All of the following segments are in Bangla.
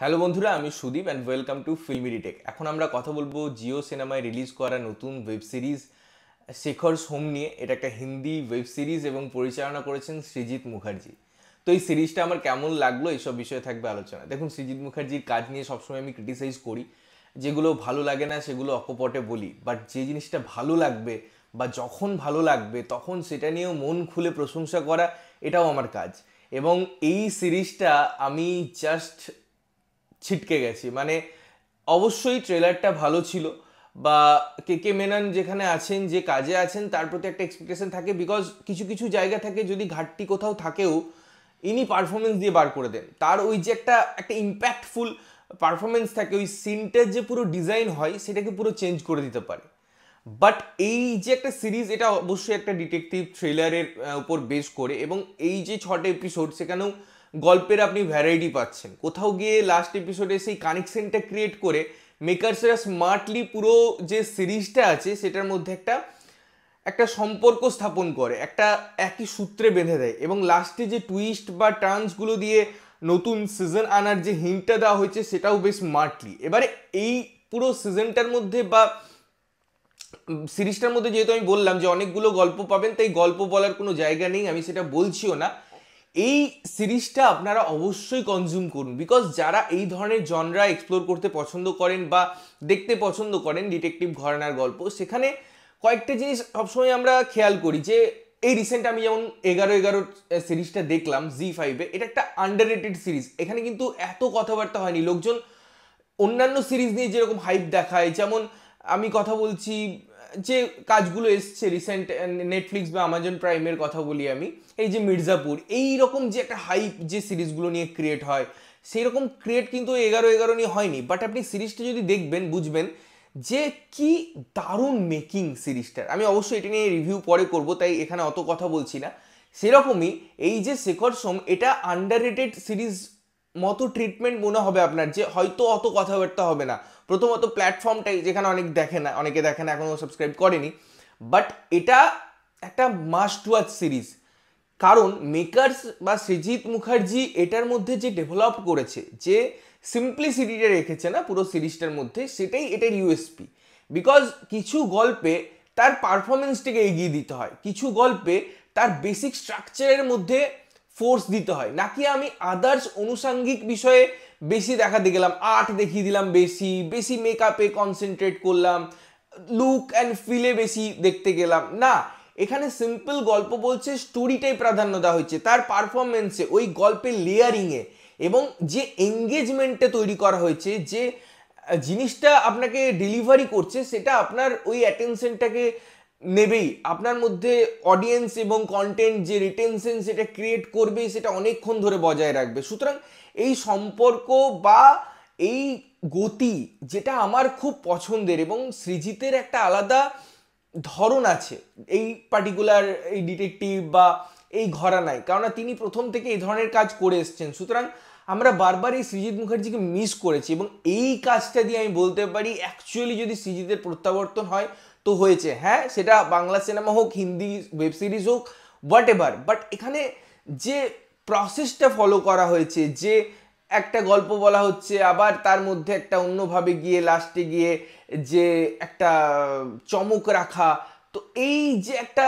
হ্যালো বন্ধুরা, আমি Sudip and welcome to Filmy Retake. এখন আমরা কথা বলবো জিও সিনেমায় রিলিজ করা নতুন ওয়েব সিরিজ শেখরস হোম নিয়ে। এটা একটা হিন্দি ওয়েব সিরিজ এবং পরিচালনা করেছেন সৃজিত মুখার্জি। তো এই সিরিজটা আমার কেমন লাগলো এইসব বিষয়ে থাকবে আলোচনা। দেখুন, সৃজিত মুখার্জির কাজ নিয়ে সবসময় আমি ক্রিটিসাইজ করি, যেগুলো ভালো লাগে না সেগুলো অকপটে বলি, বাট যে জিনিসটা ভালো লাগবে বা যখন ভালো লাগবে তখন সেটা নিয়েও মন খুলে প্রশংসা করা, এটাও আমার কাজ। এবং এই সিরিজটা আমি জাস্ট ছিটকে গেছি। মানে অবশ্যই ট্রেলারটা ভালো ছিল, বা কে কে মেনন যেখানে আছেন, যে কাজে আছেন, তার প্রতি একটা এক্সপেকটেশন থাকে, বিকজ কিছু কিছু জায়গা থাকে যদি ঘাটতি কোথাও থাকেও ইনি পারফরমেন্স দিয়ে বার করে দেন। তার ওই যে একটা একটা ইম্প্যাক্টফুল পারফরমেন্স থাকে, ওই সিনটার যে পুরো ডিজাইন হয় সেটাকে পুরো চেঞ্জ করে দিতে পারে। বাট এই যে একটা সিরিজ, এটা অবশ্যই একটা ডিটেকটিভ থ্রিলারের উপর বেস করে, এবং এই যে 6টা এপিসোড, সেখানেও গল্পের আপনি ভ্যারাইটি পাচ্ছেন। কোথাও গিয়ে লাস্ট এপিসোডে সেই কানেকশনটা ক্রিয়েট করে মেকার্সরা স্মার্টলি পুরো যে সিরিজটা আছে সেটার মধ্যে একটা একটা সম্পর্ক স্থাপন করে, একটা একই সূত্রে বেঁধে দেয়, এবং লাস্টে যে টুইস্ট বা টার্নসগুলো দিয়ে নতুন সিজন আনার যে হিন্টটা দেওয়া হয়েছে সেটাও বেশ স্মার্টলি। এবারে এই পুরো সিজনটার মধ্যে বা সিরিজটার মধ্যে, যেহেতু আমি বললাম যে অনেকগুলো গল্প পাবেন, তাই গল্প বলার কোনো জায়গা নেই, আমি সেটা বলছিও না। এই সিরিজটা আপনারা অবশ্যই কনজিউম করুন, বিকজ যারা এই ধরনের জনরা এক্সপ্লোর করতে পছন্দ করেন বা দেখতে পছন্দ করেন ডিটেকটিভ ঘরানার গল্প, সেখানে কয়েকটা জিনিস সবসময় আমরা খেয়াল করি। যে এই রিসেন্ট আমি যেমন 11-11 সিরিজটা দেখলাম জি5-এ, এটা একটা আন্ডার রেটেড সিরিজ। এখানে কিন্তু এত কথাবার্তা হয়নি। লোকজন অন্যান্য সিরিজ নিয়ে যেরকম হাইপ দেখায়, যেমন আমি কথা বলছি যে কাজগুলো এসছে রিসেন্ট নেটফ্লিক্স বা আমাজন প্রাইমের কথা বলি আমি, এই যে মির্জাপুর, এই রকম যে একটা হাইপ যে সিরিজগুলো নিয়ে ক্রিয়েট হয়, সেই রকম ক্রিয়েট কিন্তু 11-11 নিয়ে হয়নি। বাট আপনি সিরিজটা যদি দেখবেন বুঝবেন যে কি দারুণ মেকিং সিরিজটার। আমি অবশ্যই এটা নিয়ে রিভিউ পরে করব, তাই এখানে অত কথা বলছি না। সেরকমই এই যে শেখর সোম, এটা আন্ডাররেটেড সিরিজ মতো ট্রিটমেন্ট মনে হবে আপনার, যে হয়তো অত কথাবার্তা হবে না। প্রথমত প্ল্যাটফর্মটাই, যেখানে অনেকে দেখে না, এখনও সাবস্ক্রাইব করেনি। বাট এটা একটা মাস্ট ওয়াচ সিরিজ, কারণ মেকার্স বা সৃজিত মুখার্জি এটার মধ্যে যে ডেভেলপ করেছে, যে সিম্পলিসিটিটা রেখেছে না পুরো সিরিজটার মধ্যে, সেটাই এটার ইউএসপি। বিকজ কিছু গল্পে তার পারফরমেন্সটাকে এগিয়ে দিতে হয়, কিছু গল্পে তার বেসিক স্ট্রাকচারের মধ্যে ফোর্স দিতে হয়, নাকি আমি আদার্স অনুষাঙ্গিক বিষয়ে বেশি দেখাতে গেলাম, আর্ট দেখিয়ে দিলাম, বেশি বেশি মেকআপে কনসেন্ট্রেট করলাম, লুক অ্যান্ড ফিলে বেশি দেখতে গেলাম না। এখানে সিম্পল গল্প বলছে, স্টোরিটাই প্রাধান্য দেওয়া হয়েছে, তার পারফরমেন্সে, ওই গল্পের লেয়ারিংয়ে, এবং যে এঙ্গেজমেন্টটা তৈরি করা হয়েছে, যে জিনিসটা আপনাকে ডেলিভারি করছে, সেটা আপনার ওই অ্যাটেনশনটাকে নেবেই, আপনার মধ্যে অডিয়েন্স এবং কন্টেন্ট যে রিটেনশন সেটা ক্রিয়েট করবে, সেটা অনেকক্ষণ ধরে বজায় রাখবে। সুতরাং এই সম্পর্ক বা এই গতি, যেটা আমার খুব পছন্দের, এবং সৃজিতের একটা আলাদা ধরন আছে এই পার্টিকুলার এই ডিটেকটিভ বা এই ঘরানায়, কারণ তিনি প্রথম থেকে এই ধরনের কাজ করে এসছেন। সুতরাং আমরা বারবার এই সৃজিত মুখার্জিকে মিস করেছি, এবং এই কাজটা দিয়ে আমি বলতে পারি অ্যাকচুয়ালি যদি সৃজিতের প্রত্যাবর্তন হয় তো হয়েছে। হ্যাঁ, সেটা বাংলা সিনেমা হোক, হিন্দি ওয়েব সিরিজ হোক, হোয়াট এভার, বাট এখানে যে প্রসেসটা ফলো করা হয়েছে, যে একটা গল্প বলা হচ্ছে, আবার তার মধ্যে একটা অন্যভাবে গিয়ে লাস্টে গিয়ে যে একটা চমক রাখা, তো এই যে একটা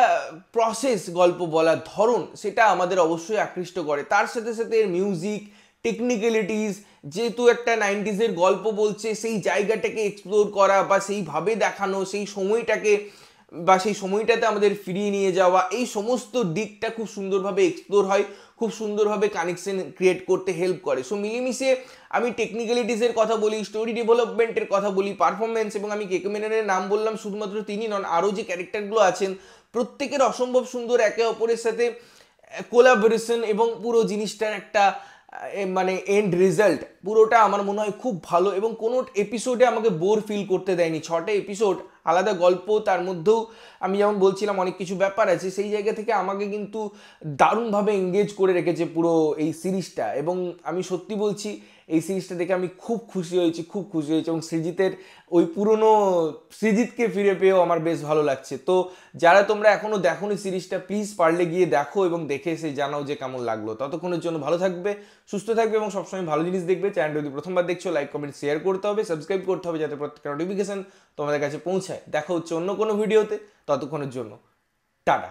প্রসেস গল্প বলার ধরন, সেটা আমাদের অবশ্যই আকৃষ্ট করে। তার সাথে সাথে এর মিউজিক, টেকনিক্যালিটিস, যেহেতু একটা 90s-এর গল্প বলছে, সেই জায়গাটাকে এক্সপ্লোর করা বা সেইভাবে দেখানো, সেই সময়টাকে বা সেই সময়টাতে আমাদের ফিরিয়ে নিয়ে যাওয়া, এই সমস্ত দিকটা খুব সুন্দরভাবে এক্সপ্লোর হয়, খুব সুন্দরভাবে কানেকশন ক্রিয়েট করতে হেল্প করে। সো মিলেমিশে আমি টেকনিক্যালিটিসের কথা বলি, স্টোরি ডেভেলপমেন্টের কথা বলি, পারফরমেন্স, এবং আমি কে কে মেননের নাম বললাম শুধুমাত্র তিনি নন, আরও যে ক্যারেক্টারগুলো আছেন প্রত্যেকের অসম্ভব সুন্দর একে অপরের সাথে কোলাবোরেশন, এবং পুরো জিনিসটার একটা মানে এন্ড রেজাল্ট পুরোটা আমার মনে হয় খুব ভালো, এবং কোনো এপিসোডে আমাকে বোর ফিল করতে দেয়নি। 6টা এপিসোড আলাদা গল্প, তার মধ্যেও আমি যেমন বলছিলাম অনেক কিছু ব্যাপার আছে, সেই জায়গা থেকে আমাকে কিন্তু দারুণভাবে এঙ্গেজ করে রেখেছে পুরো এই সিরিজটা। এবং আমি সত্যি বলছি এই সিরিজটা দেখে আমি খুব খুশি হয়েছি, খুব খুশি হয়েছি। এবং সৃজিতের ওই পুরনো সৃজিতকে ফিরে পেয়েও আমার বেশ ভালো লাগছে। তো যারা তোমরা এখনো দেখোনি সিরিজটা, প্লিজ পারলে গিয়ে দেখো এবং দেখে এসে জানাও যে কেমন লাগলো। ততক্ষণের জন্য ভালো থাকবে, সুস্থ থাকবে এবং সবসময় ভালো জিনিস দেখবে। চ্যানেলটা যদি প্রথমবার দেখছো, লাইক কমেন্ট শেয়ার করতে হবে, সাবস্ক্রাইব করতে হবে, যাতে প্রত্যেকটা নোটিফিকেশন তোমাদের কাছে পৌঁছায়। দেখা হচ্ছে অন্য কোনো ভিডিওতে, ততক্ষণের জন্য টাটা।